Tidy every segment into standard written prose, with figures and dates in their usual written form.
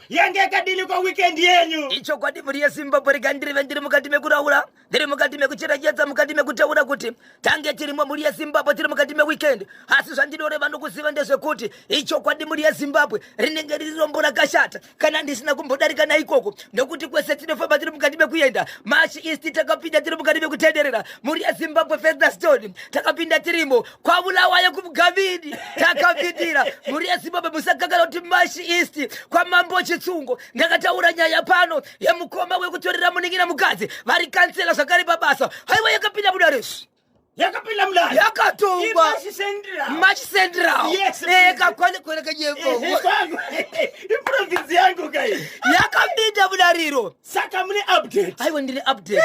yangu yange kadini kwa weekend yenyu icho kwadi muri yeZimbabwe rigandirive ndiri mukati mekuraura ndiri mukati mekucherechedza mukati mekutaura kuti tange tirimo muri yeZimbabwe tiri mukati meweekend asi zvandidoreva nokuziva ndezvekuti icho kwadi muri yeZimbabwe rinenge riri rombo rakashata kana ndisina kumbodarika naikoko nokuti kwese tinofamba tiri mukati mekuenda March East takapinda tiri mukati mekutenderera muri yeZimbabwe Featherstone takapinda tirimo kwabulawayo kumugavidi takapindira muri yeZimbabwe musagagara kuti March East kwa mambo chitsungo ndakataura nyaya pano yemukoma wekutorera muningina mukadzi vari kansela zvakare pabasa haiwa yakapinda mudaresu yakapinda mudare yakatumba March Central yes kakwanekwereka nyeko iprovinsi yangu kai yakapinda mudariro saka mune update haiwa ndine update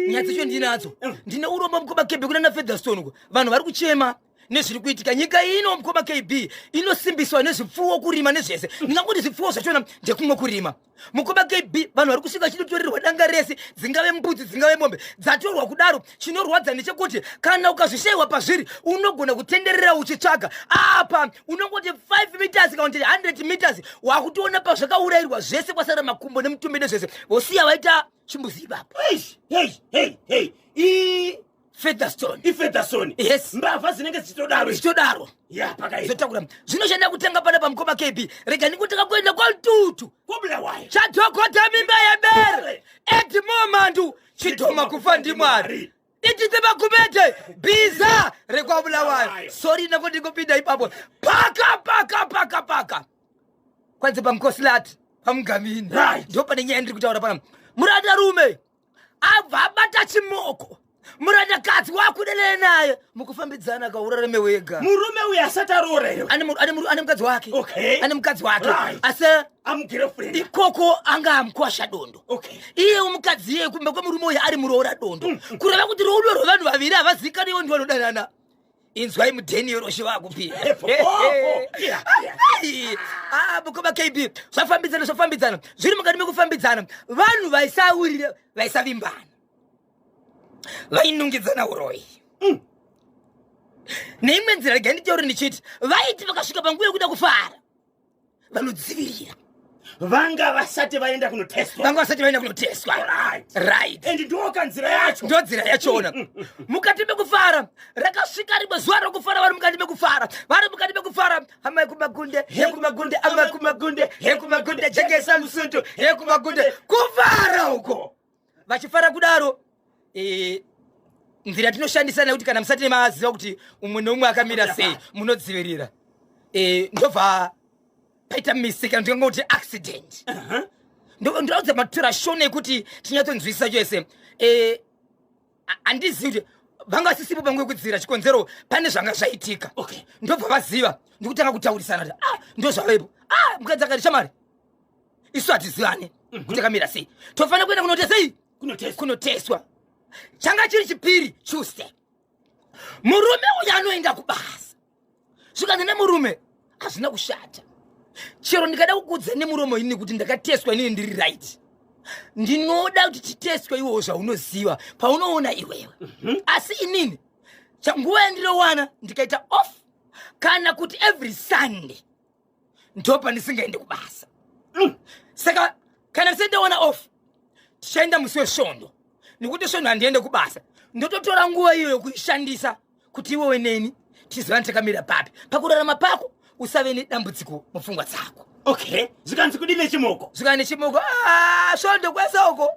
nyatsi cho ndinadzo ndine uromba mukoma KB kuna na Featherstone uko vanhu vari kuchema nezviri kuitika nyika ino mukoma KB inosimbiswa nezvipfuwo kurima nezvese ndingangoti zvipfuwo zvachona ndekumwe kurima mukoma KB vanhu vari kusvika chinotorerwa danga rese dzingave mbudzi dzingave mombe dzatorwa kudaro chinorwadza nechekuti kana ukazvishayiwa pazviri unogona kutenderera uchitsvaga apa unongoti 5 meters kana kuti 100 meters wakutoona pazvakaurayirwa zvese kwasara makumbo nemutumbi nezvese vosiya vaita chimbuzi ipapo Featherstone yes mbavha dzinenge dzichitodaro ya pakaita zotakura zvinoshanda kutenga pana pamukoma KB rega ndikutaka kuenda kwatutu kobulawayo chadhokota mimba yebere edimomandu chitoma kufa ndimwari ichite makumete biza rekwabulawayo sori nako ndingopinda ipapo paka kwanze pamkosilati pamugamini ndo pane nyaya ndiri kutaura pana muranda rume abva abata chimoko muranda kadzi wakudelele naye mukufambidzana akaurareme wega murume uyu asati arorewa ane mukadzi wake ane mukadzi wake asi amugirlfriend ikoko anga amkwasha dondo iye umukadzi iye kumbe kwemurume uyu ari muroora dondo kureva kuti rudo rwevanhu vaviri havazikaniwo ndi vanodanana inzwai mudheni yoroshe vakupira mukoma KB zvafambidzana zviri mukati mekufambidzana vanhu vaisaurire vaisavimbana vainungidzana uroyi neimwe nzira rega nditaure ndichiti vaiti vakasvika panguva yekuda kufara vanodzivirira vanga vasati vaenda kunoteswa right and ndoka nzira yacho ndo nzira yachona mukati mekufara rakasvika rimwe zuva rokufara vari mukati mekufara hamai kumagunde hekumagunde jengesa musuntu hekumagunde kufara uko vachifara kudaro nzira tinoshandisa nekuti kana musati maaziva kuti umwe neumwe akamira sei munodzivirira ndobva paita misika ndingangoti accident ndiraudza matura shone ekuti tinyatsonzwisisa chose handizivi kuti vanga vasisipo panguva yekudzivirira chikonzero pane zvanga zvaitika ndobva vaziva ndikutanga kutaurisana kuti ndo zvavepo mukadzi akati shamari isu hatizivane kuti akamira sei tofanira kuenda kunoteswa changa chiri chipiri Tuesday murume uyu anoenda kubasa zvikanzi nemurume hazvina kushata chero ndikada kukudza nemuromo ini kuti ndakateswa inini ndiri right ndinoda kuti titeswe iwewo zvaunoziva paunoona iwewe asi inini changuva yandirowana ndikaita off kana kuti every Sunday ndopa ndisingaende kubasa saka kana ndisendawana off tichaenda musi wesvondo nekuti svondo handiende kubasa ndototora nguva iyo yokuishandisa kuti iwewe neni tizivana takamira papi pakurarama pako usave nedambudziko mupfungwa dzako zvikanzi kudine chimoko svondo kwesa uko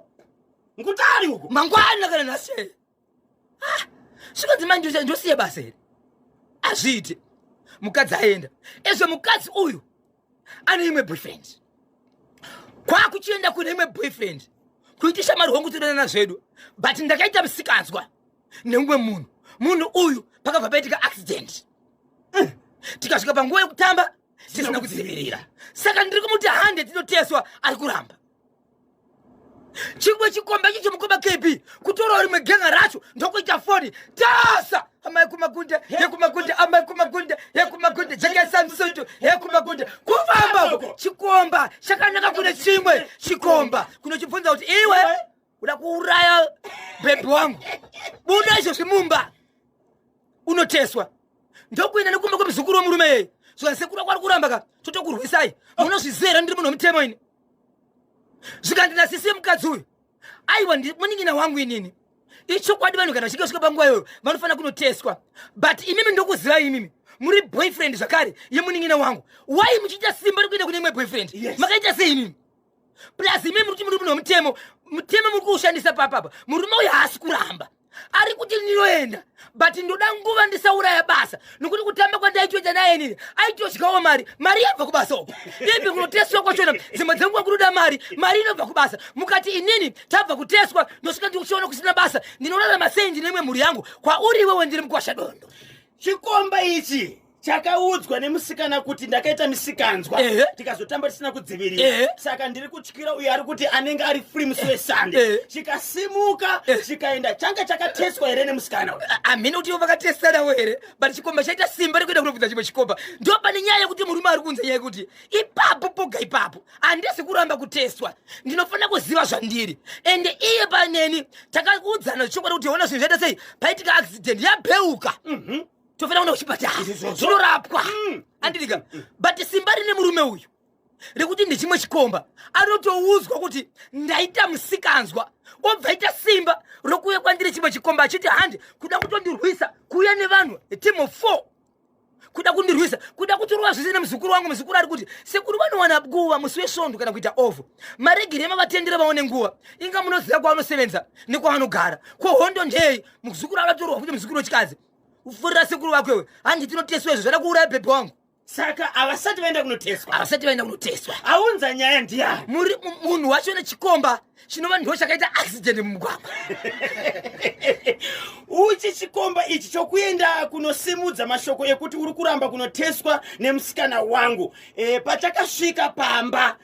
ngutari uko mangwana kana nashe zvikanzi manje ndosiye basa here hazviite mukadzi aenda ezvo mukadzi uyu ane imwe boyfriend kwakuchienda kune imwe boyfriend kuitisha marihongu tidonana zvedu but ndakaita musikanzwa neumwe munhu uyu pakabva paitika accident tikasvika panguva yekutamba tisina kudzivirira saka ndiri kumuti hande tinoteswa ari kuramba chimwe chikomba chicho mukoma KB kutorawo rimwe genga racho ndokuita foni tasa amai kumagunde jengesa musuntu hekumagunde kufamba chikomba chakanaka kune chimwe chikomba kunochibvunza kuti iwe uda kuuraya bhebhi wangu buda izvozvi mumba unoteswa ndokuenda nekumba kwemuzukuru womurume yeye zvasekuru kwari kuramba ka totokurwisai munozvizera ndiri munhu womutemo ini zvikandina sisi mukadzi uyu aiwa munin'ina wangu inini ichokwadi vanhu kana vachika panguva iyoyo vanofana kunoteswa but imimi ndokuzivai imimi muri boyfriend zvakare yemunin'ina wangu wai muchiita simba rekuenda kune imwe boyfriend makaita sei imimi plus imimi muri kuti muri munhu wemutemo muri kuushandisa papapa murume uyu haasi kuramba ari kuti ndinoenda but ndoda nguva ndisauraya basa nokuti kutamba kwandaitoita naye nini aitodyawo mari yabva kubasa uko ipi kunoteswa kwachona dzimwe dzenguva kunoda mari inobva kubasa mukati inini tabva kuteswa ndosvika ndikuchiona kusina basa ndinorarama sei ndine imwe mhuri yangu kwauri iwewe ndiri mukwashadondo chikomba ichi chakaudzwa nemusikana kuti ndakaita misikanzwa tikazotamba tisina kudzivirira saka ndiri kutyira uyo ari kuti anenge ari free musi wesande chikasimuka chikaenda changa chakateswa here nemusikana amina kuti ivo vakatesanawo here but chikomba chaita simba rekuenda kunobvudza chimwe chikomba ndo pane nyaya yekuti murume ari kunze nyaya yekuti ipapo poga ipapo handisi kuramba kuteswa ndinofanira kuziva zvandiri ende iye paneni takakuudzana zvichokwadi kuti ona zvinhu zvaita sei paitika accident yabheuka tofana kuenda kuchipatara zvinorapwa andidika but simba rine murume uyu rekuti ndechimwe chikomba anotoudzwa kuti ndaita musikanzwa obva ita simba rokuuya kwandiri chimwe chikomba achiti handi kuda kutondirwisa kuuya nevanhu team of 4 kuda kundirwisa kuda kutorova zvese nemuzukuru wangu muzukuru ari kuti sekuru vanowana nguva musi wesvondo kana kuita ovo maregere emavatendera vaone nguva inga munoziva kwaanosevenza nekwaanogara kwohondo ndei muzukuru avatorwa kuti muzukuru wechikadzi ufurira sekuru vakwewe handi tinoteswa izvo zvada kuuraya bhebhe wangu saka avasati vaenda kunoteswa aunza nyaya ndiyani muri munhu wacho nechikomba chinova ndo chakaita accident mumugwagwa uchi chikomba ichi chokuenda kunosimudza mashoko ekuti uri kuramba kunoteswa nemusikana wangu pachakasvika pamba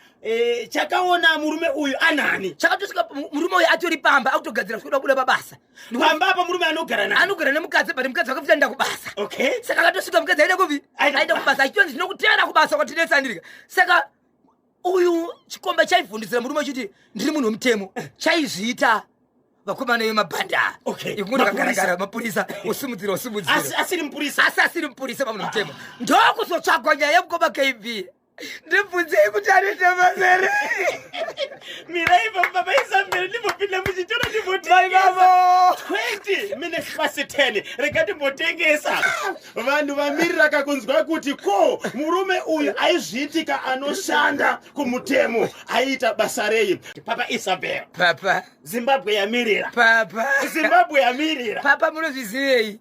chakaona murume uyu anani chakatosvika murume uyu atori pamba akutogadzira zvikuda kuda pabasa pamba apa murume anogara nemukadzi but mukadzi wakafita nda kubasa saka akatosvika mukadzi aida kupi aida kubasa achitonzi ndinokutevera kubasa kwatinetsandirika saka uyu chikomba chaivhundisira murume chiti ndiri munhu wemutemo chaizviita vakomana vemabhanda ikungokagaragara mapurisa osimudzira asiri mupurisa pamunhu mutemo ndokuzotsvagwa nyaya yekukomba kb ndibvunzei kuti anoita mazere mirai baba isambere ndimopinda muchitoro ndimoti 20 minutes past 10 rega ndimbotengesa vanhu vamirira kakunzwa kuti ko murume uyu aizviitika anoshanda kumutemo aiita basa rei papa isabel papa zimbabwe yamirira papa munozvizivei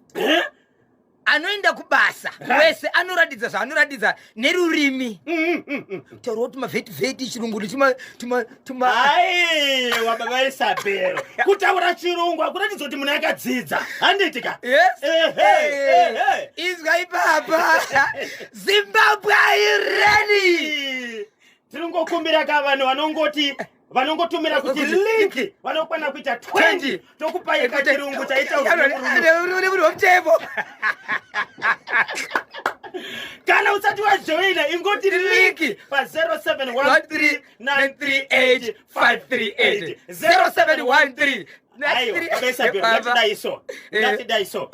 anoenda kubasa wese anoratidza zvaanoratidza nerurimi taura kuti mavhetivheti chirungu aiwa baba isabel kutaura chirungu akuratidza kuti munhu akadzidza handitika izwa ipapa zimbabwe ireni tiringokumbira ka vanhu vanongotumira kuti link vanokwana kuita 20 tokupai kachirungu chaita munhu womutemo kana usati wajoina ingoti link pa 0713938538 0713 ngatidaiso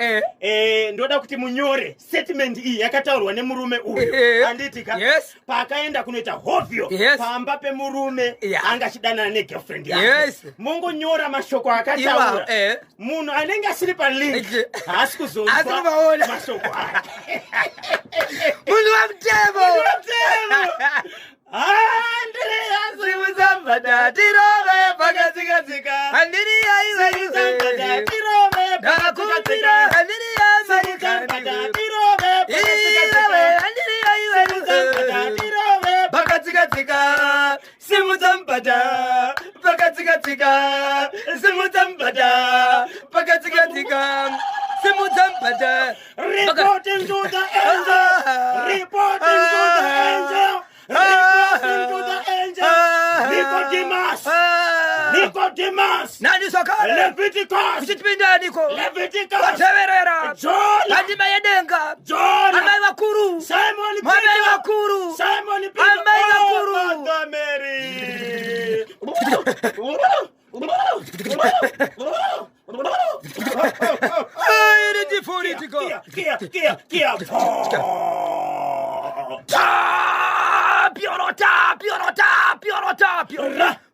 ndoda kuti munyore statement iyi yakataurwa nemurume uyu handitika paakaenda kunoita hovyo pamba pemurume anga achidanana negirlfriend yake mungonyora mashoko akataura munhu anenge asiri palink haasi kuzonzwa mashoko ake munhu wamutemo Reporting to the angel. Nicodemus. Nani sokale? Leviticus. Kuchitipinda niko. Leviticus. Wateverera. John. Handima yedenga. John. Amai wakuru. Simon Peter. Amai wakuru. Simon Peter. Amai wakuru. Mother Mary. Ai, ndifuritika. Kia. Piorota.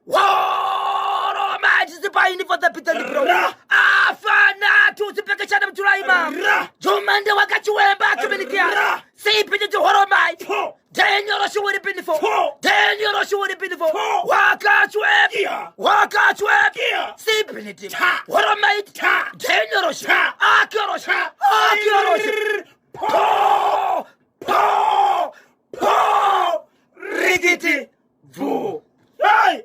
Horomite sipaini for the Peter Libro. Afana tu sipekeshana mtulaima. Jumande wakachiwemba kimilikia. Sipini tu Horomite. Daniel Oshuwari Pinifo. Daniel Oshuwari Pinifo. Wakachweb. Sipini tu Horomite. Daniel Oshuwari. Akioroshi. Po. Rigiti. Vu. Hai!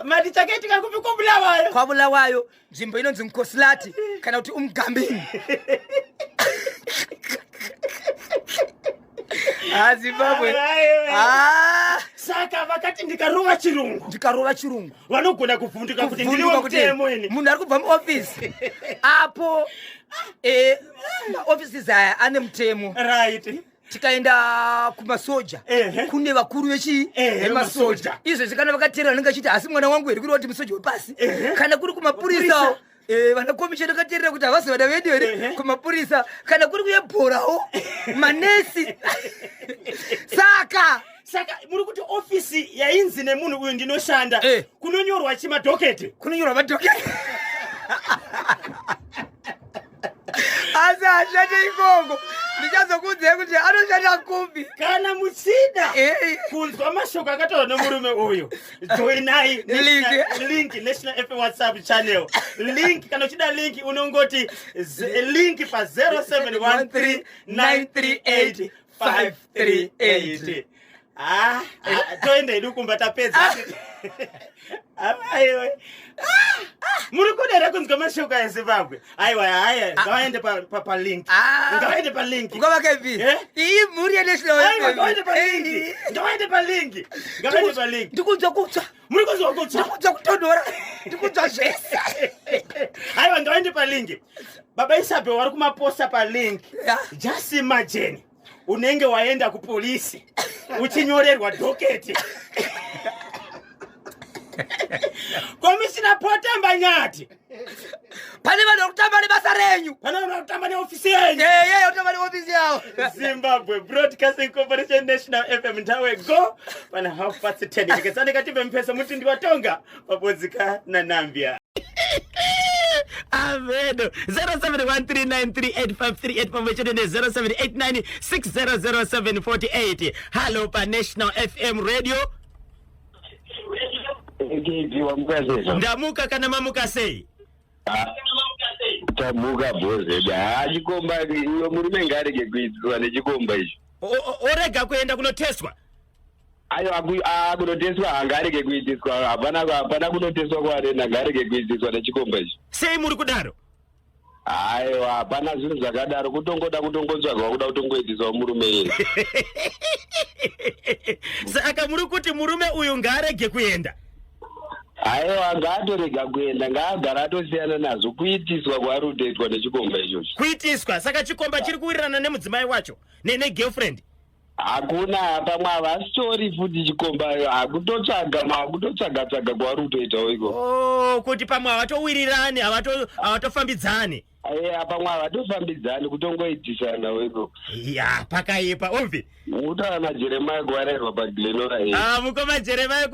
Mati chaketi kakupi kubulawayo. Kwabulawayo, jimbo inonzi mkosilati, kana uti umgambini. Zimbabwe. Saka wakati ndikaruwa chirungu. Wanogona kufundika kuti ndiliwa mtemo eni. Munhu ari kubva muofisi. Apo, ofisi zaya ane mtemo. Right. Tikaenda kumasoja kune vakuru vemasoja izvo zvikana vakateerera vanenge vachiti asi mwana wangu here kuri kuti musoja wepasi kana kuri kumapurisa vanakomishoni vakateerera kuti havasi vana vedu here kumapurisa kana kuri kuyebhorawo manesi saka muri kuti ofisi yainzi nemunhu uyu ndinoshanda kunonyorwa chimadhoketi asi ashande ikongo ndichazokudzai kuti anoshanda kumbi kana muchida kunzwa mashoko akataurwa nemurume uyu joinai link National FM WhatsApp channel link kana uchida link unongoti link pa 0713938538 toenda idu kumba tapedza aiwa muri kudera kunzwa mashoko ya Zimbabwe aiwa ngaende pa link ngaende pa link ngavakavi iyi muri ya National ngaende pa link ndikunzwa kutsva muri kunzwa kutsva ndikunzwa kutondora ndikunzwa zvese aiwa ngaende pa link baba Isabe wari kumaposta pa link just imagine unenge waenda kupolisi uchinyorerwa doketi komishina potamba nyati pane vanhu vakutamba nebasa renyu pane vanhu vakutamba neofisi yenyu utamba neofisi yavo Zimbabwe Broadcasting Corporation National FM ntawe go pana 10:30 ndikesane katimbe mpesa muti ndiwatonga pabodzika nanambia Avedo 0713938538 pamwechete ne0789600748 Hello pa National FM Radio Ndamuka kana mamuka sei Tamuka boze achikomba iyo murume ngarege kuidzwa nechikomba ichi orega kuenda kunoteswa ayo kunoteswa hangarege kuitiswa hapana kunoteswa kwarena ngarege kuitiswa nechikomba ichi sei muri kudaro ayo hapana zvinhu zvakadaro kutongotsvagwa kuda kutongoitiswa murume yeye saka muri kuti murume uyu ngarege kuenda aiwa ngaatorega kuenda ngaagara atosiyana nazvo kuitiswa kwaari kutoitwa nechikomba ichocho kuitiswa saka chikomba chiri kuwirirana nemudzimai wacho negirlfriend hakuna pamwe havasitori futi chikomba hakutotsvaga kwaari kutoitawo iko kuti pamwe havatowirirani havatofambidzani pamwe havatofambidzani kutongoitisanawo iko ya pakaipa obvi utaura najeremaya kuvarerwa paglenora mukoma jeremaya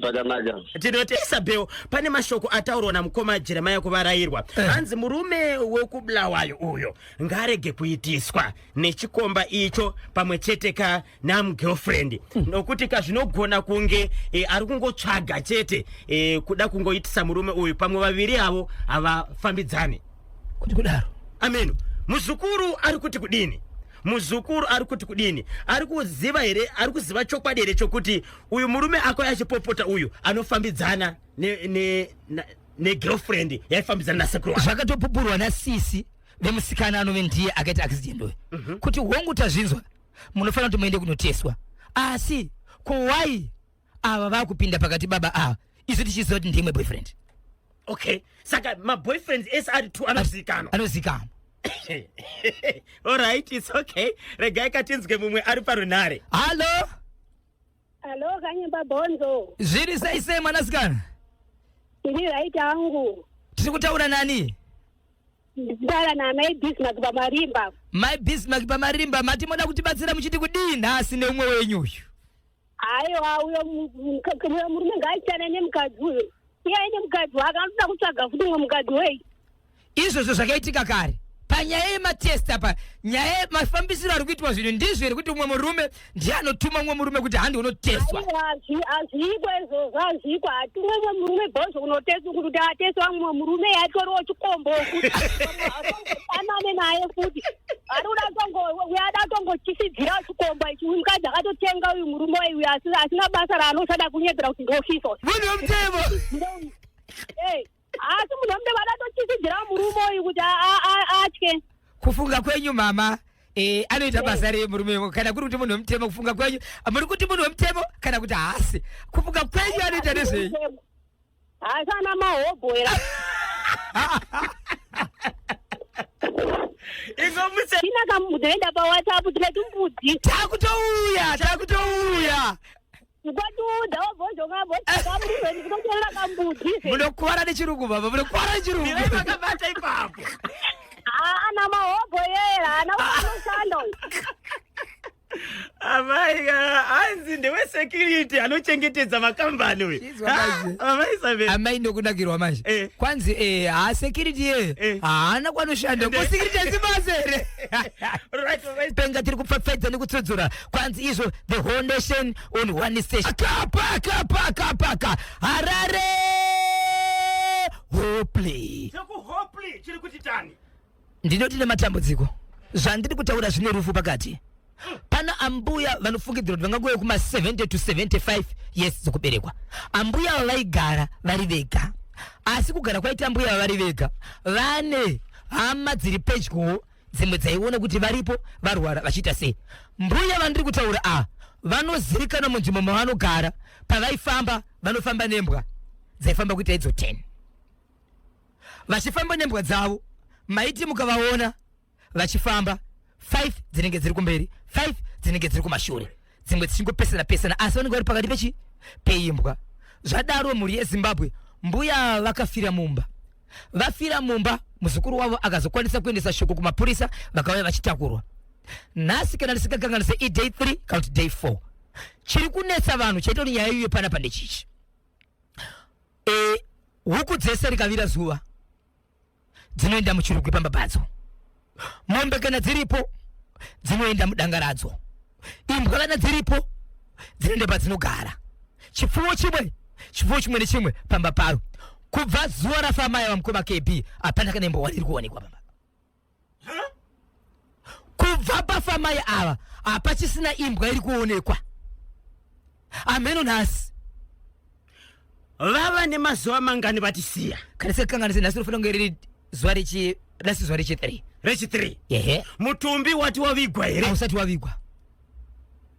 pakanaka tinotesa bheo pane mashoko ataurwa namukoma Jeremaya kuvarayirwa hanzi murume wekubulawayo uyo ngarege kuitiswa nechikomba icho pamwe cheteka namugirlfriend nokuti kazvinogona kunge ari kungotsvaga chete kuda kungoitisa murume uyu pamwe vaviri avo havafambidzani kuti kudaro ameno muzukuru ari kuti kudini ari kuziva here ari kuziva chokwadi here chokuti uyu murume akauya achipopota uyu anofambidzana negirlfriend yaifambidzana nasekuru wake zvakatopupurwa nasisi vemusikana anove ndiye akaita accident kuti hongu tazvinzwa munofanira kuti muende kunoteswa asi kowai ava vakupinda pakati baba ava isu tichiziva kuti ndimwe boyfriend okay saka maboyfriends ese ari two anozikanwa all right it's okay regai katinzwe mumwe ari parunare hallo kanyemba bonzo zviri sei mwanasikana ini right hangu tiri kutaura nani ndara na my Bismarck pamarimba mati moda kutibatsira muchiti kudini asi neumwe wenyu uyu Aiwa uyo murume ngaachane nemukadzi uyo. Iye ane mukadzi akanoda kutsvaga futi umwe mukadzi wei. Izvozvo zvakaitika kare. Panyaya yematest apa, nyaya mafambisiro ari kuitwa zvino ndizvo here kuti umwe murume ndiye anotuma umwe murume kuti handi unotestwa. Azvikwa izvozvo azvikwa. Hatumwe umwe murume bhozvo kunotestwa kuti atestwa umwe murume yatoriwo chikombo kuti anane naye futi. Ari uyada tongochisidzira chikombo ichi mukadzi akatotenga uyu murume uyu asina basa raanoshada kunyepera kuti ndofiso. Munhu womutemo. Asi munhu womutemo adatochisidzira murume uyu kuti atye. Kufunga kwenyu mama anoita basa remurume kana kuri kuti munhu womutemo kufunga kwenyu muri kuti munhu womutemo kana kuti haasi kufunga kwenyu anoita nezvei? Asi ana mahobhoera. Tina kamudzenda paWhatsApp tikati mbudzi. Takutouya. Ngwatuda wabvozvo ngabvozvo ndikutotora kambudzi. Munokuwara nechirungu baba, munokuwara nechirungu. Vakabata ipapo. Ana mahobhoera, ana kushanda. Amai anzi ndewe security anochengetedza makambani we. Amai ndokunakirwa manje. Kwanzi security haana kwanoshanda ko security azibazere. Right. Penga tiri kupfapfedza nekutsodzora kwanzi izvo the whole nation on one station. Kapa. Harare. Hopley. Hopley chiri kuti tani. Ndinoti nematambudziko. Zvandiri kutaura zvine rufu pakati. Pana ambuya vanofungidzira kuti vangangoya kuma 70 to 75 years dzokuberekwa. Ambuya vaigara vari vega. Asi kugara kwaita ambuya vari vega vane hama dziri pedyo dzimwe dzaiona kuti varipo varwara vachiita sei. Mbuya vandiri kutaura vanozivikanwa munzvimbo mavanogara. Pavaifamba vanofamba nembwa dzaifamba kuita idzo 10. Vachifamba nembwa dzavo maiti mukavaona vachifamba 5 dzinenge dziri kumberi, 5 dzinenge dziri kumashure, dzimwe dzichingopesana asi vanenge vari pakati peimbwa. Zvadaro mhuri yeZimbabwe mbuya vakafira mumba. Vafira mumba muzukuru wavo akazokwanisa kuendesa shoko kumapurisa vakauya vachitakurwa. Nhasi kana ndisingakanganise day 3 kana kuti day 4 chiri kunetsa vanhu chaitori nyaya iyoyo panapa ndechichi. Huku dzese rikavira zuva dzinoenda muchirugwi pambadzo. Mombe kana dziripo dzinoenda mudanga radzo. Imbwa kana dziripo dzinoenda padzinogara. Chipfuwo chimwe nechimwe pamba paro. Kubva zuva rafamaya vamukoma KB hapana kana imbwa iri kuonekwa pamba. Kubva pafamaya ava hapachisina imbwa iri kuonekwa. Ameno nhasi vava nemazuva mangani vatisiya. Kana sekanganise nhasi rinofanira kunge riri zuva rechi3. Rechi3. Yehe. Mutumbi wati wavigwa here? Ausati wavigwa.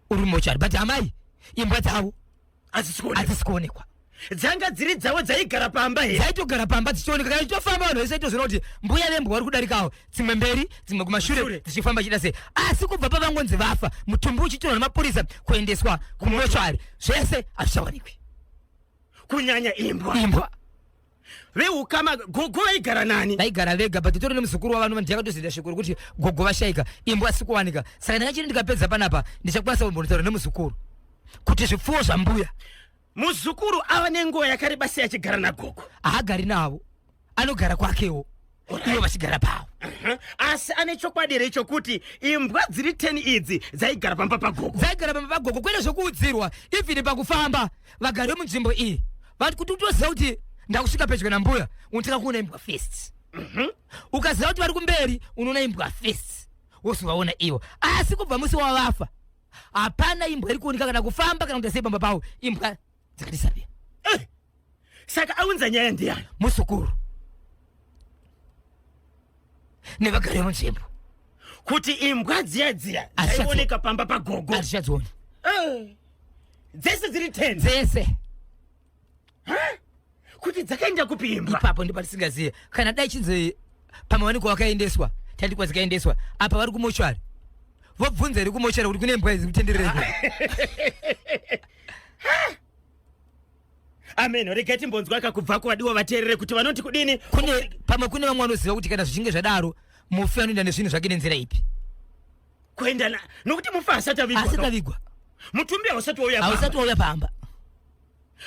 Uri mochari. But amai imbwa dzavo hadzisi kuonekwa. Dzanga dziri dzavo dzaigara pamba here? Dzaitogara pamba dzichioneka. Kana ichitofamba vanhu vese itoziva kuti mbuya nembwa vari kudarikawo. Dzimwe mberi, dzimwe kumashure dzichifamba chida sei. Asi kubva pavangonzi vafa mutumbi uchitorwa nemapurisa kuendeswa kumochari zvese hazvichawanikwi. Kunyanya imbwa. Veukama gogo vaigara nani? Vaigara vega but itori nemuzukuru wavanhu ndakatozida shoko kuti gogo vashaika imbwa sikuwanika. Saka ndakachiri ndikapedza panapa ndichakwanisa kumbonitaura nemuzukuru kuti zvipfuwo zvambuya. Muzukuru ava nenguva yakareba sei achigara nagogo? Haagari navo, anogara kwakewo. Ivo vachigara pavo. Asi ane chokwadi rechokuti imbwa dziri 10 idzi dzaigara pamba pagogo. Dzaigara pamba pagogo kwete zvokuudzirwa even pakufamba vagari vemunzvimbo iyi vati kuti utoziva kuti ndakusvika pedyo nambuya unotanga kuona imbwa first. Ukaziva kuti vari kumberi unoona imbwa first wozovaona ivo. Asi kubva musi wavafa hapana imbwa iri kuoneka kana kufamba kana kuti sei pamba pavo imbwa dzakadisapia. Saka aunza nyaya ndiani? Muzukuru nevagari vemunzvimbo kuti imbwa dziya dzaioneka pamba pagogo hazvichadzioni. Dzese dziri 10 dzese. Kuti dzakaenda kupi imbwa? Ipapo ndipo tisingazive. Kana dai chinzi pamawanikwa wakaendeswa tandikwa dzikaendeswa apa vari kumochari vobvunza iri kumochari kuti kune imbwa idzi kutenderera. Amen. Regai timbonzwa kakubva kuwadiwa vateerere kuti vanoti kudini. Pamwe kune vamwe vanoziva kuti kana zvichinge zvadaro mufi anoenda nezvinhu zvake nenzira ipi. Kuenda nokuti mufi asati avigwa. Asati avigwa. mutumbi ausati wauya pamba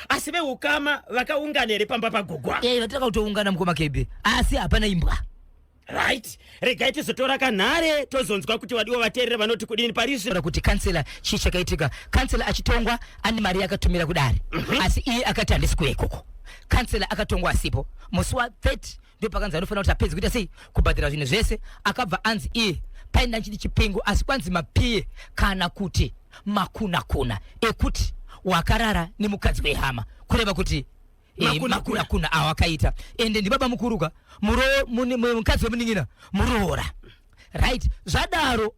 asibe ukama vakaunganere pamba pagogwa vataka kutoungana mukoma KB asi hapana imbwa right regai tizotora kanhare tozonzwa kuti vadiwa vateerera vanoti kudini parizvino kuti kansela chii chakaitika. Kansela achitongwa ane mari yakatumira kudare asi iye akati handisi kuya ikoko. Kansela akatongwa asipo musi wa 30 ndio pakanzi anofanira kuti apedze kuita sei kubhadhira zvinhu zvese. Akabva anzi iye paina chiti chipingo asi kwanzi mapiye kana kuti makuna ekuti wakarara nemukadzi wehama kureva kuti makuna awakaita ende ndi baba mukuruka mukadzi wemuning'ina muroora right. Zvadaro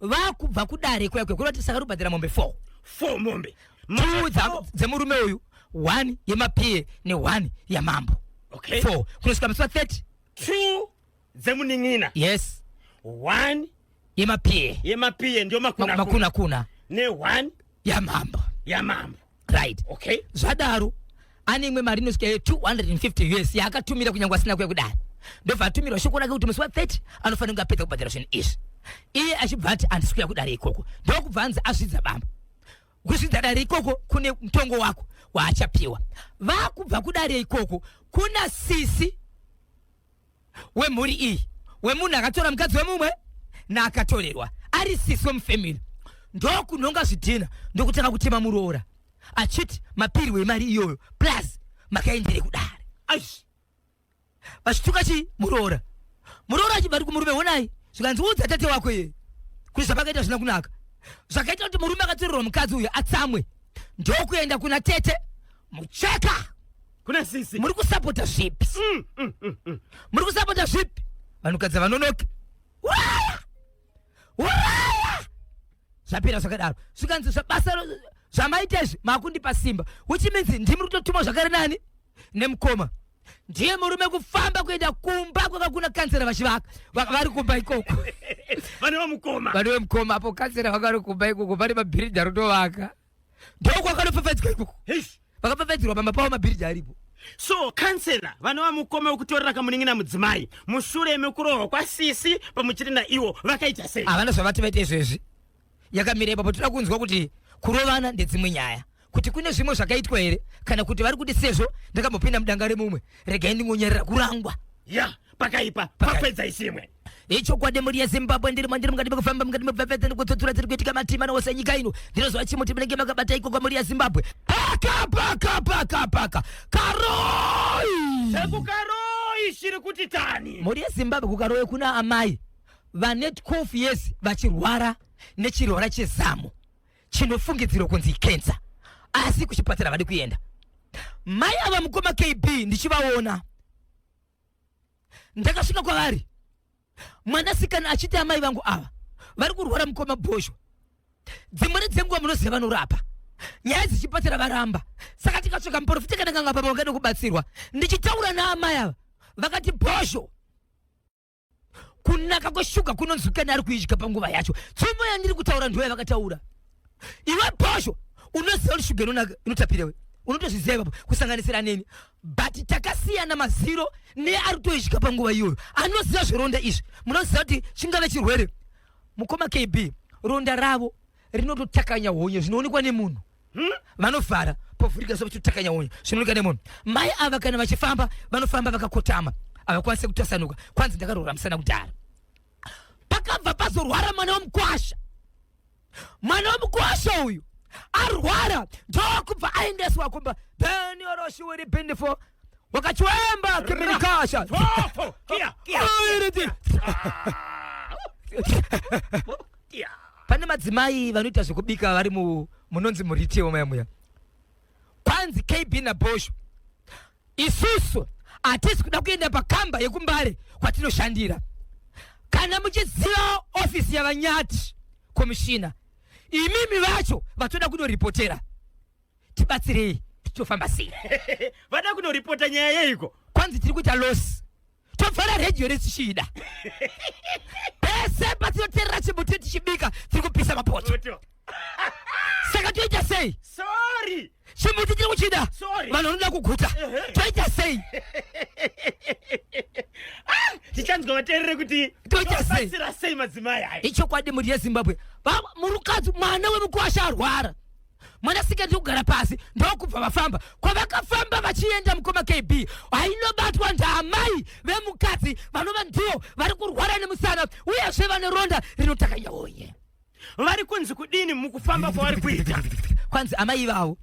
vakubva kudare kwekwe kuroti saka rubhadhira mombe 4 mombe 2 dzemurume uyu 1 yemapiye ne1 yamambo. Okay. 4 kunosvika musi wa 30 2 dzemuning'ina. Yes. 1 yemapiye ndio makuna ne 1 yamambo. Right. Okay. Zvadaro ane imwe mari inosvika $250 US yakatumira kunyangwa asina kuya kudare. Ndobva atumira shoko rake kuti musi wa 30 anofanira kunge apedza kubhadhira zvinhu izvi. Iye achibva ati handisi kuya kudare ikoko. Ndokubva anzi azvidza bamba. Kuzvidza dare ikoko kune mutongo wako waachapiwa. Vakubva kudare ikoko kuna sisi wemhuri iyi wemunhu akatora mukadzi wemumwe naakatorerwa ari sisi wemufamily. Ndokunhonga zvidhina ndokutanga kutema muroora achiti mapiri wemari iyoyo plus makaendere kudare. Vachituka chi muroora achibva kumurume honai zvikanzi udza tate wako iye kuti zvapakaita zvina kunaka zvakaita kuti murume akatorerwa mukadzi uyu atsamwe ndokuenda kuna tete mucheka kuna sisi muri kusapota zvipi muri kusapota zvipi vanhukadzi vanonoke uraya zvapera zvakadaro zvikanzi zvabasa zvamaita izvi makundipa simba which means ndimuri kutotuma zvakare nani nemukoma ndiye murume kufamba kuenda kumba kwakakuna kansera vachivaka vari kumba ikoko vane vemukoma apo kansera vakari kumba ikoko pane mabhiridhi arotovaka ndoko akanopfapfadzwa ikoko vakapfapfadzirwa pamba pavo mabhiridhi aripo. So kansela vana vamukoma wekutorera kamuning'ina mudzimai mushure mekurohwa kwasisi pamuchiri naiwo vakaita sei? Havana zvavati vaita izvezvi yakamira ipapo. Toda kunzwa kuti kurovana ndedzimwe nyaya kuti kune zvimwe zvakaitwa here kana kuti vari kuti sezvo ndakambopinda mudanga remumwe regai ndingonyerera kurangwa pakaipa papedza isimwe ichokwadi muri yeZimbabwe ndiri mukati mekufamba mukati mepfepfete nekutsotsura dziri kuitika matima nowose nyika ino ndinozva chimuti munenge makabata iko kwamuri yeZimbabwe paka karoi sekukaroi shiri kuti tani muri yeZimbabwe kukaroi kuna amai vane 12 years vachirwara nechirwara chezamu chinofungidzirwa kunzi kensa asi kuchipatara vadi kuenda. Mai ava mukoma KB ndichivaona ndakasvika kwavari mwanasikana achiti amai vangu ava vari kurwara mukoma bhosho dzimweni dzenguva munoziva vanorapa nyaya dzichipatara varamba saka tikatsvaka muprofita kana kanga papa vakada kubatsirwa ndichitaura naamai ava vakati bhosho kunaka kweshuga kunonzwikana ari kuidya panguva yacho. Tsumo yandiri kutaura ndiwe vakataura iwe bhosho unoziva kuti shuga inotapira unotozviziva ipapo kusanganisira neni but takasiyana maziro neari kutoidya panguva iyoyo anoziva zveronda izvi. Munoziva kuti chingave chirwere mukoma KB ronda ravo rinototakanya honye zvinoonekwa nemunhu vanovhara povhurika so vachitakanya honye zvinoonekwa nemunhu. Mai ava kana vachifamba vanofamba vakakotama havakwanisi kutasanuka kwanzi ndakaroora musana kudhara pakabva pazorwara mwana womukwasha. Mwana womukwasha uyu arwara ndokubva aendeswa kumba beni oroshiwiri bindifo wakachiwemba kiminikasha pane madzimai vanoita zvekubika vari munonzi muritiwo mayamuya kwanzi KB naBhosho isusu hatisi kuda kuenda pakamba yekumbare kwatinoshandira. Kana muchiziva ofisi yavanyati komishina imimi vacho vatoda kunoripotera tibatsirei titofamba sei vada kunoripota nyaya yeiko kwanzi tiri kuita losi tobvara redhiyo resichida pese patinoterera chimuti tichibika tiri kupisa mapoto saka toita sei so sorry chimuti chiri kuchida Sorry. vanhu vanoda kuguta toita sei tichanzwa vateerere kuti Toita sei? tobatsira sei madzimai aya ichokwadi muri yezimbabwe murukadzi mwana wemukwasha arwara mwanasikana ndi kugara pasi ndokubva vafamba kwavakafamba vachienda mukoma KB ainobatwa ndaamai vemukadzi vanova ndivo vari kurwara nemusana uyezve vane ronda rinotaka yaoye vari kunzi kudini mukufamba kwavari kuita kwanzi amai vavo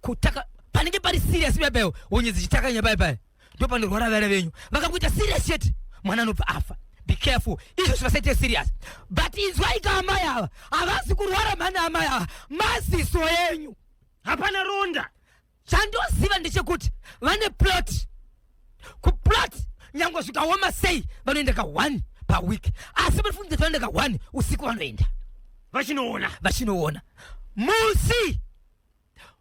kutaka panenge pari serious bebewo unyedzi chitakanya bye ndo panorwara vana venyu vakakuita serious chete mwana anobva afa. Be careful. Izvo zvasaite serious. But izwai ka amai ava havasi kurwara mhana amai ava maziso yenyu hapana ronda. chandoziva ndechekuti vane plot kuplot nyange zvikaoma sei vanoenda ka1 per week asi vanofungidzira vanoenda ka1 usiku vanoenda vachinoona musi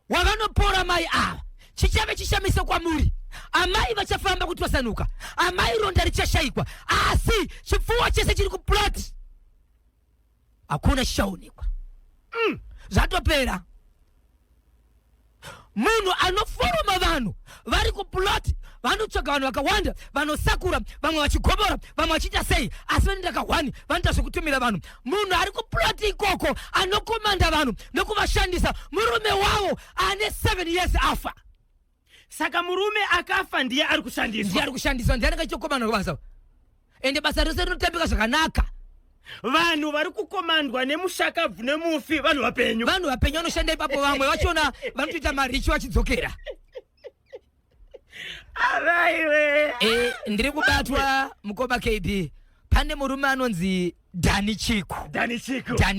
wavanopora mai ava chichave chishamisa kwamuri. Amai vachafamba kutwasanuka, amai ronda richashayikwa, asi chipfuwa chese chiri kuplot hakuna chichaonekwa. Zvatopera. Munhu anoforoma vanhu vari kuplot vanotsvaga vanhu vakawanda vanosakura vamwe vachigobora vamwe vachiita sei asi vanoenda ka1 vanoita zvekutumira vanhu. Munhu ari kuplot ikoko anokomanda vanhu nokuvashandisa murume wavo ane 7 years afa. Saka murume akafa ndiye ari kushandiswa ndiye akachokomana kubasa ende basa rose rinotambika zvakanaka. Vanhu vari kukomandwa nemushakabvu nemufi vanhu vapenyu vanoshanda ipapo vamwe vachona vanotoita marichi vachidzokera. Ndiri kubatwa mukoma KB pane murume anonzi Dani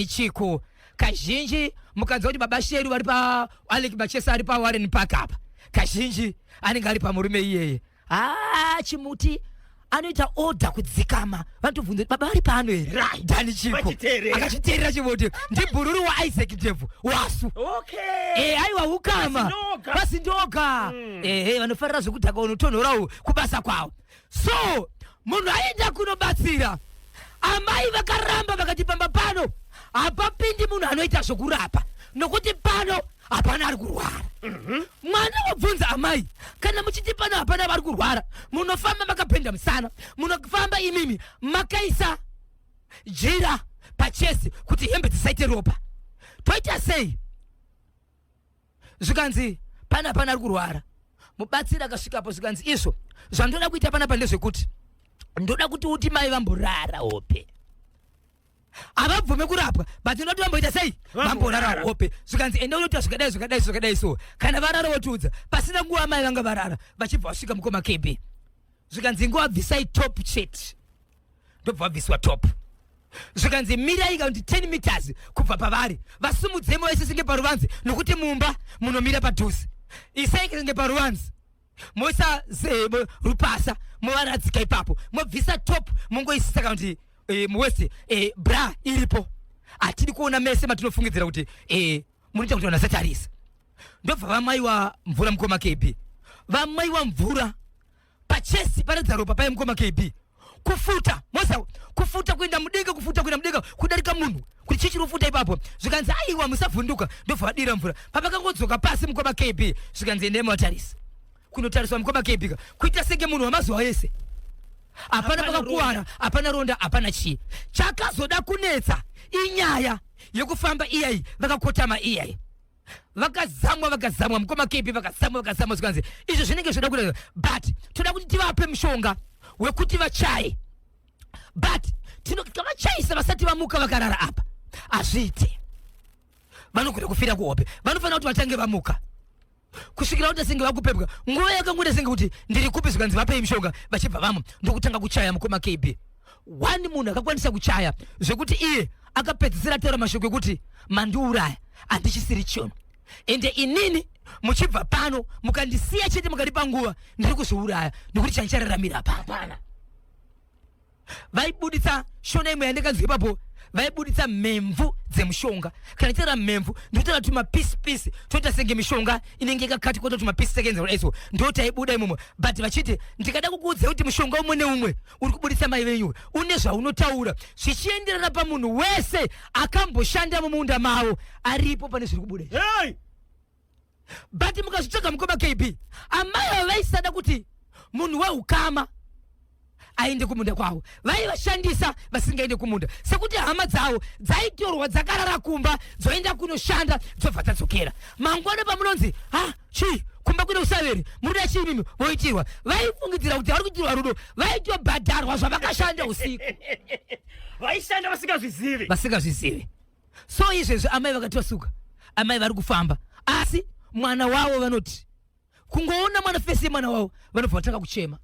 Chiku. Kazhinji mukanzwa kuti baba Sheru vari pa Alec Bachesa ari pa Warren Park apa kazhinji anenge ari pamurume iyeye. Chimuti anoita order kudzikama vanotobvunza baba vari pano here Dani Chiku akachiteerera chimuti ndibhururu waIsaac Ndebvu wasu aiwa ukama vasindoga vanofarira zvekudhaka unotonhorawo kubasa kwavo. So munhu aenda kunobatsira amai vakaramba vakati pamba pano hapapindi munhu anoita zvokurapa nokuti pano hapana ari kurwara. Mwana wabvunza amai kana muchiti pano hapana vari kurwara munofamba makapenda musana munofamba imimi makaisa jira pachesi kuti hembe dzisaite ropa toita sei zvikanzi pana hapana ari kurwara mubatsiri akasvikapo zvikanzi izvo zvandoda kuita panapa ndezvekuti ndoda kuti uti mai vamborara hope havabvume kurapwa but ndoti vamboita sei vamborara hope zvikanzi enda unoita zvakadai so kana varara votiudza pasina nguva mai vanga varara vachibva vasvika mukoma KB zvikanzi nguvabvisai top chet ndobva vabviswa top zvikanzi mirai kaundi 10 meters kubva pavari vasumudzemo vese senge paruvanzi nokuti mumba munomira padhuze isai senge paruvanzi moisa rupasa movaradzika ipapo mobvisa top mongoisisa kaundi muwese bra iripo atidi kuona mese matinofungidzira kuti munoita kuti vanhu vasatarisa. Ndobva vamaiwa mvura mukoma KB vamaiwa mvura pachesi paredza ropa pai mukoma KB kufuta kufuta kuenda mudenga kudarika munhu kuti chichiri kufuta ipapo zvikanzi aiwa musavhunduka ndobva vadira mvura papakangodzoka pasi mukoma KB zvikanzi endai matarisa kunotariswa mukoma KB kuita senge munhu wamazuva ese hapana pakakuwara hapana ronda hapana chii. Chakazoda kunetsa inyaya yekufamba iyai vakakotama iyai vakazamwa mukoma KB vakazamwa zvikanzi izvo zvinenge zvoda kuda but toda kuti tivape mushonga wekuti vachaye but tikavachaisa vasati vamuka vakarara apa hazviite vanogona kufira kuhope vanofanira kuti vatange vamuka kusvikira kuti senge vakupepwa nguva yakangoda senge kuti ndiri kupi zvikanzi vapei mushonga vachibva vamwe ndokutanga kuchaya mukoma KB. Wani munhu akakwanisa kuchaya zvekuti iye akapedzisira taura mashoko ekuti mandiuraya handichisiri chono ende inini muchibva pano mukandisiya chete mukaripa nguva ndiri kuzviuraya nekuti chandichararamira hapana. Vaibuditsa shona imwe yandakanzwa ipapo vaibuditsa memvu dzemushonga kana tira memvu ndotara tuma piece toita senge mishonga inenge yakakati kwata tuma piece seconds eso ndota ibuda imomo but vachiti ndikada kukuudza kuti mushonga umwe neumwe uri kubuditsa mai venyu une zvaunotaura zvichienderana pamunhu wese akamboshanda mumunda mavo aripo pane zviri kubuda. but mukazvitsvaga mukoma KB amai vaisada kuti munhu weukama aende kumunda kwavo vaivashandisa vasingaende kumunda sekuti hama dzavo dzaitorwa dzakarara kumba dzoenda kunoshanda dzobva dzadzokera mangwana pamunonzi chii kumba kuno usaveri muruda chii mimi voitirwa vaifungidzira kuti vari kuitirwa rudo vaitobhadharwa zvavakashanda usiku vaishanda vasingazvizivi so izvezvi amai vakati vasuka amai vari kufamba asi mwana wavo vanoti kungoona mwana fesi yemwana wavo vanobva vatanga kuchema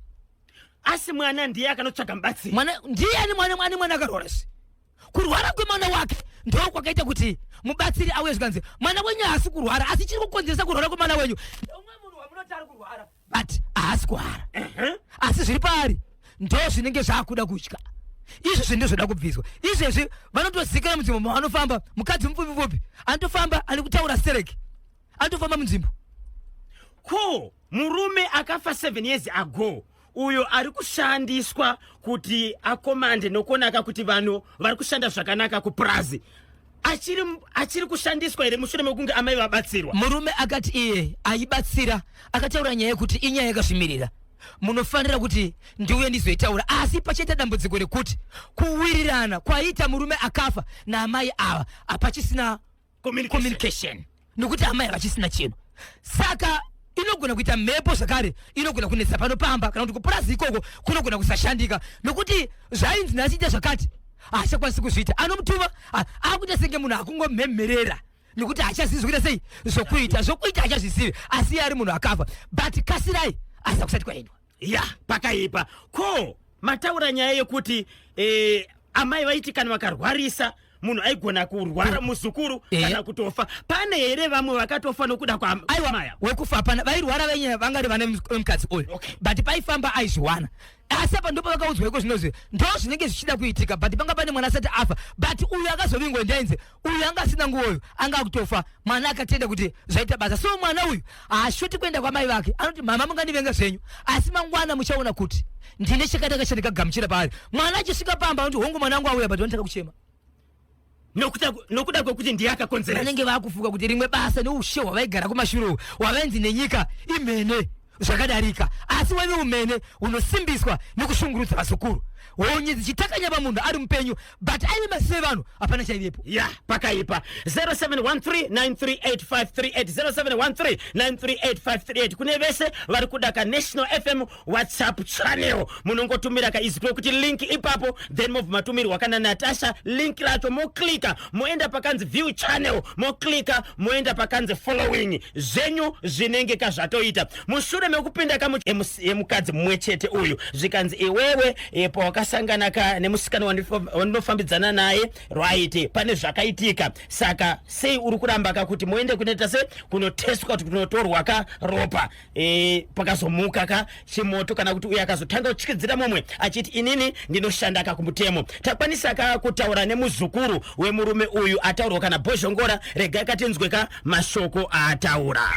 asi mwana ndiye akanotsvaga mubatsiri ndiani mwana akarwara se kurwara kwemwana wake ndo kwakaita kuti mubatsiri auye zvikanzi mwana wenyu haasi kurwara asi chiri kukonzeresa kurwara kwemwana wenyu umwe munhu wamunoti ari kurwara but haasi kurwara asi zviri paari ndo zvinenge zvaakuda kutya izvezvi ndozvoda kubviswa izvezvi vanotozikana munzvimbo anofamba mukadzi mupfupi anotofamba ani kutaura stereki anotofamba munzvimbo murume akafa 7 years ago uyo ari kushandiswa kuti akomande nokonaka kuti vanhu vari kushanda zvakanaka kupurazi achiri kushandiswa here mushure mekunge amai vabatsirwa murume akati iye aibatsira akataura nyaya yekuti inyaya yakazvimirira munofanira kuti ndiuye ndizoitaura asi pachaita dambudziko rekuti kuwirirana kwaita murume akafa naamai ava hapachisina communication nokuti amai havachisina chinhu saka inogona kuita mhepo zvakare inogona kunetsa panopamba kana kuti kupurazi ikoko kunogona kusashandika nokuti zvainzi nasiita zvakati haachakwanisi kuzviita anomutuma akuita senge munhu akungomhemherera nokuti haachazvizi kuita sei zvokuita haachazvizivi asi iye ari munhu akafa but kasirai asi akusati kwaendwa pakaipa mataura nyaya yekuti amai vaiti kana vakarwarisa munhu aigona kurwara muzukuru kana kutofa pane here vamwe vakatofa nokuda kwaaiwa wekufa hapana vairwara venyaya vangari vane mukadzi oyo but paifamba aizviwana asi apa ndo pavakaudzwaiko zvinozvi ndo zvinenge zvichida kuitika but panga pane mwana asati afa but uyu akazovingwa ndainze uyu anga asina nguvoyo anga akutofa mwana akatenda kuti zvaita basa so mwana uyu haashoti kuenda kwamai vake anoti mama mungandivenga zvenyu asi mangwana muchaona kuti ndine chakati akashandika gamuchira paari mwana achisvika pamba anoti hongu mwana wangu auya but vanotaka kuchema nokuda kwekuti ndiye akakonzera vanenge vakufunga kuti rimwe basa neushe hwavaigara kumashure hwavainzi nenyika imhene zvakadarika asi weve umhene unosimbiswa nekushungurudza vasukuru wonyedzi chitakanya pamunhu ari mupenyu but aive masive vanhu hapana chaivepo pakaipa 0713938538 0713938538 kune vese vari kuda kaNational FM WhatsApp channel munongotumira kaizwi kuti link ipapo then mobva matumirwa kana Natasha link racho moklika moenda pakanzi view channel moklika moenda pakanzi following zvenyu zvinenge kazvatoita mushure mekupinda yemukadzi mumwe chete uyu zvikanzi iwewe pawakasangana nemusikana wandinofambidzana naye right pane zvakaitika saka sei uri kuramba kuti muende kunoita se kunoteswa kuti kunotorwa ropa pakazomuka chimoto kana kuti uye akazotanga kuchikidzira mumwe achiti inini ndinoshanda kumutemo takwanisa kutaura nemuzukuru wemurume uyu ataurwa kana bhozhongora regai katinzweka mashoko aataura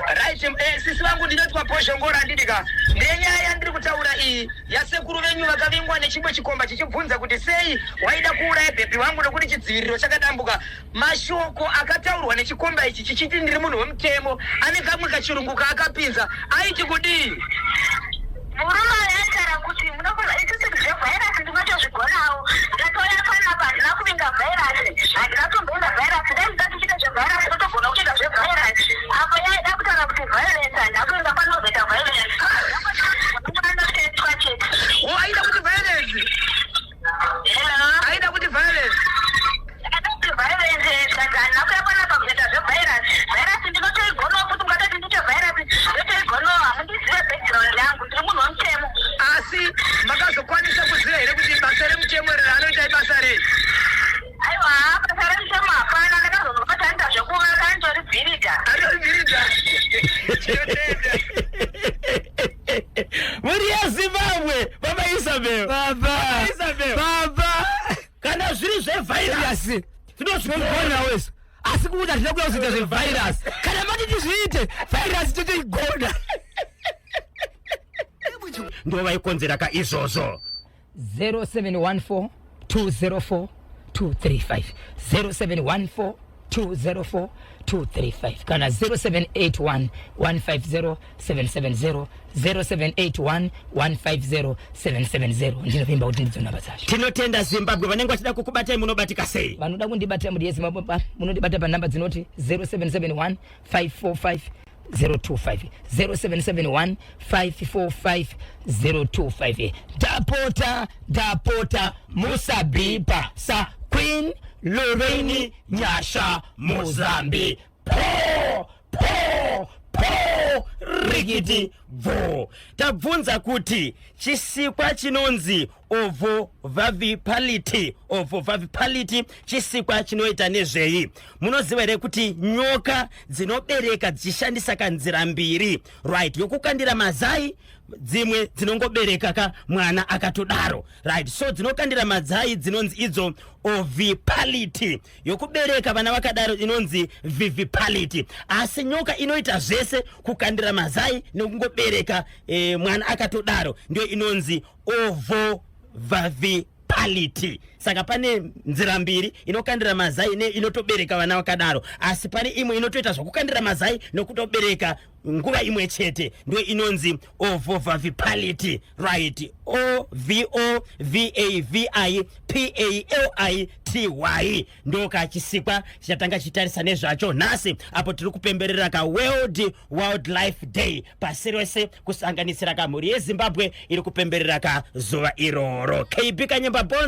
right sisi vangu ndinotwa bhozhongora ndidika ndenyaya ndiri kutaura iyi yasekuru venyu vakavingwa nechimwe chikomba chichibvunza kuti sei waida kuuraya bhebhi vangu nekuti chidziviriro chakadambuka mashoko akataurwa nechikomba ichi chichiti ndiri munhu wemutemo ane kamwe kachirungu kaakapinza aiti kudii murume ayaitara kuti munogona isisi zvevhairasi ndinotozvigonawo ndatoya panapa handina kuvinga vhairasi handina tomboenda vhairasi dai ndatichita zvevhairasi ndotogona kuchita zvevhairasi apo yaida kutaura kuti vhairasi handina kuvinga panozoita vhairasi aida kuti vhairasi aida kuti vhairasi akati vhairasi saka handina kuya panapa kuita zvevhairasi vhairasi ndinotoigonawo kuti ungatoti ndicho vhairasi ndotoigonawo hamundizive background yangu ndiri munhu wemutemo asi makazokwanisa kuziva here kuti basa remutemo rero anoita ibasa rei aiwa basa remutemo hapana ndakazozobata nda zvekuvaka antoribhirika muri yazimbabwe baba Isabel baba kana zviri zvevhairasi tinozvigona weso asi kuti hatina kuya kuzoita zvevhairasi kana mati tizviite vhairasi totoigona ndo vaikonzera kaizvozvo 0714 204 235 0714 204 235 kana 0781 150 770 0781 150 770 ndinovimba kuti ndidzo namba dzacho. Tinotenda Zimbabwe vanenge vachida kukubatai munobatika sei? Vanoda kundibata muri yeZimbabwe munondibata panamba dzinoti 0771 545 025 0771 545 025. Dapota Musabipa sa Queen Lorraine Nyasha Mozambi po rigidi vo. Tabvunza kuti chisikwa chinonzi ovovavipality chisikwa chinoita nezvei. Munoziva here kuti nyoka dzinobereka dzishandisa kanzira mbiri, right, yokukandira mazai, dzimwe dzinongobereka ka mwana akatodaro, right. So dzinokandira mazai dzinonzi idzo ovipality, yokubereka vana vakadaro inonzi vivipality. Asi nyoka inoita zvese kukandira mazai nokungobereka mwana akatodaro ndio inonzi ovovavipality. Saka pane nzira mbiri, inokandira mazai ne inotobereka vana vakadaro, asi pane imwe inotoita zvokukandira mazai nokutobereka nguva imwe chete ndio inonzi ovovavipality, right. OVOVAVIPALITY ndoka chisikwa chatanga chitarisa nezvacho nhasi apo tiri kupemberera ka World Wildlife Day pasi rose kusanganisira ka mhuri yeZimbabwe iri kupemberera ka zuva iroro. KB Kanyemba Bonzo.